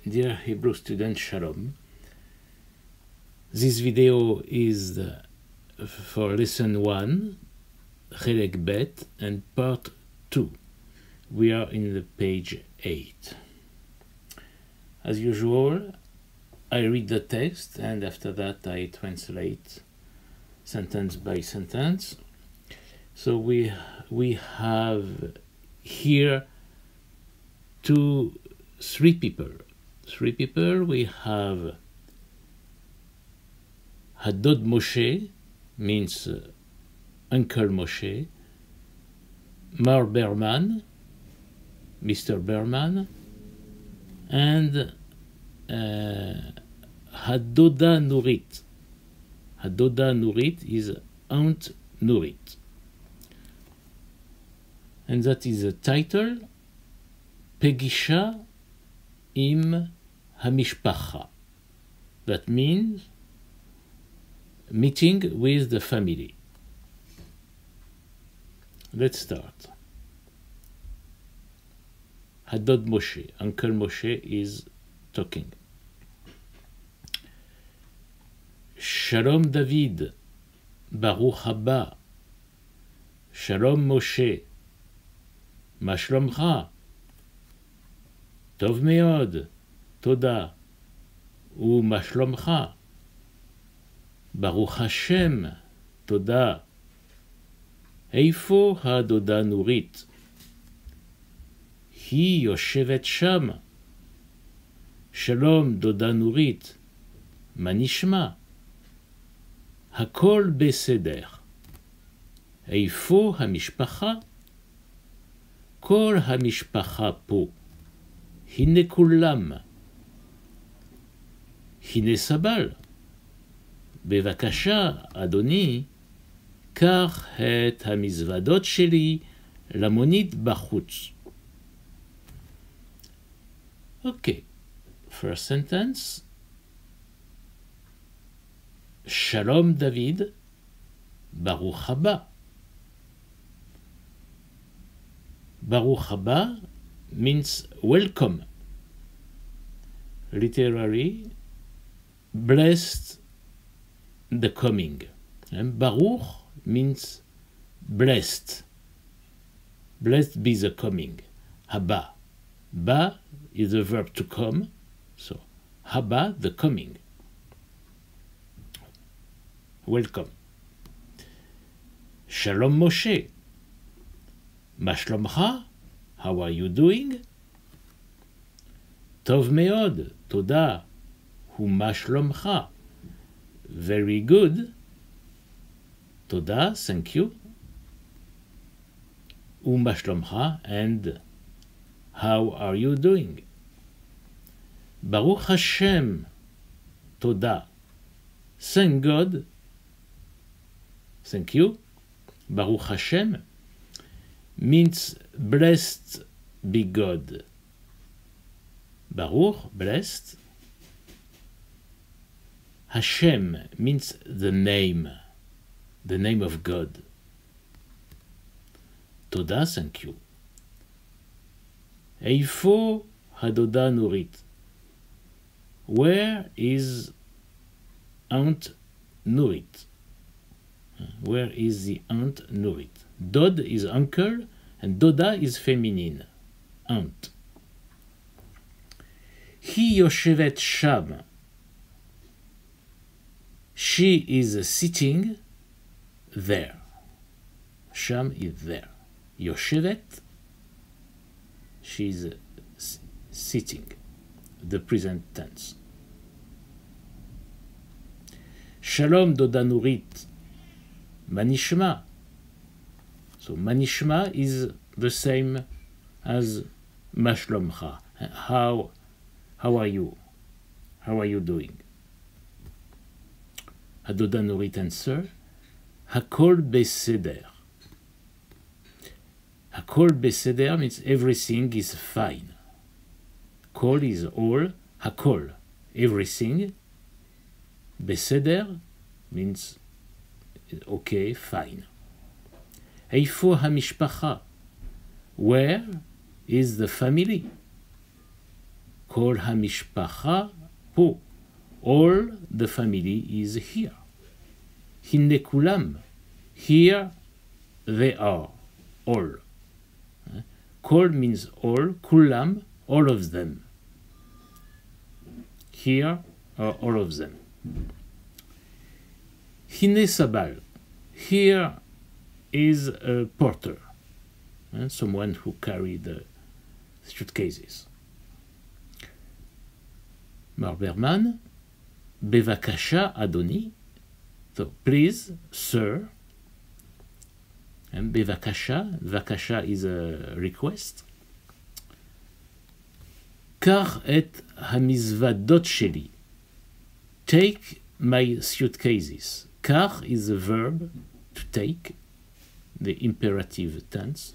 Dear Hebrew student, Shalom. This video is for lesson 1, Chelek Bet, and part 2. We are in the page 8. As usual, I read the text and after that I translate sentence by sentence. So we have here three people. We have Hadod Moshe, means Uncle Moshe, Mar Berman, Mr. Berman, and Hadoda Nurit. Hadoda Nurit is Aunt Nurit. And that is the title, Pegisha im Hamishpacha. That means meeting with the family. Let's start. Hadod Moshe, Uncle Moshe is talking. Shalom David, Baruch haba. Shalom Moshe, מה שלומך? טוב מאוד, תודה. ומה שלומך? ברוך השם, תודה. איפה הדודה נורית? היא יושבת שם. שלום דודה נורית, מה נשמע? הכל בסדר. איפה המשפחה? כל המשפחה פה. הנה כולם. הנה סבל. בבקשה, אדוני, קח את המזוודות שלי למונית בחוץ. Okay, first sentence. שלום דוד, ברוך הבא. Baruch haba means welcome. Literally, blessed the coming. And Baruch means blessed. Blessed be the coming. Haba. Ba is the verb to come. So, haba, the coming. Welcome. Shalom Moshe. מה שלומך? How are you doing? טוב מאוד, תודה. ומה שלומך? Very good. תודה, thank you. ומה שלומך? And how are you doing? ברוך השם, תודה. Thank God. Thank you. ברוך השם means blessed be God. Baruch, blessed. Hashem means the name of God. Toda, thank you. Eifo Hadoda Nurit. Where is Aunt Nurit? Where is the Aunt Nurit? Dod is uncle, and Doda is feminine, aunt. Hi yoshevet sham. She is sitting there. Sham is there. Yoshevet, she is sitting, the present tense. Shalom Doda Nurit. Manishma. So Manishma is the same as Mashlomcha. How are you? How are you doing? Hadoda Nurit answer, Hakol beseder. Hakol beseder means everything is fine. Kol is all, Hakol, everything. Beseder means okay, fine. Eifo hamishpacha. Where is the family? Kol hamishpacha po. All the family is here. Hinne kulam. Here they are. All. Kol means all. Kulam, all of them. Here are all of them. Hine sabal. Here is a porter, someone who carried the suitcases. Mar Berman, bevakasha adoni. So please, sir. And bevakasha, vakasha is a request. Kar et hamizvadot sheli. Take my suitcases. Kar is a verb to take, the imperative tense.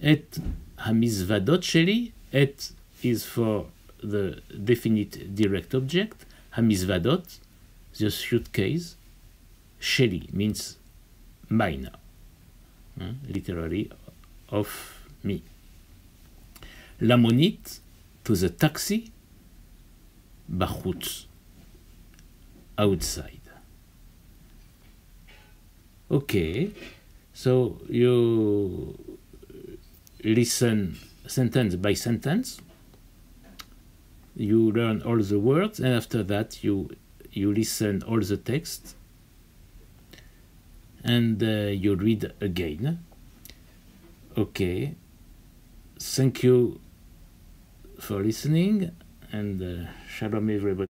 Et hamizvadot sheli. Et is for the definite direct object. Hamizvadot, the suitcase. Sheli means mine, literally of me. La monite, to the taxi. Bachutz, outside. Okay, so you listen sentence by sentence. You learn all the words, and after that you listen all the text, and you read again. Okay, thank you for listening, and shalom everybody.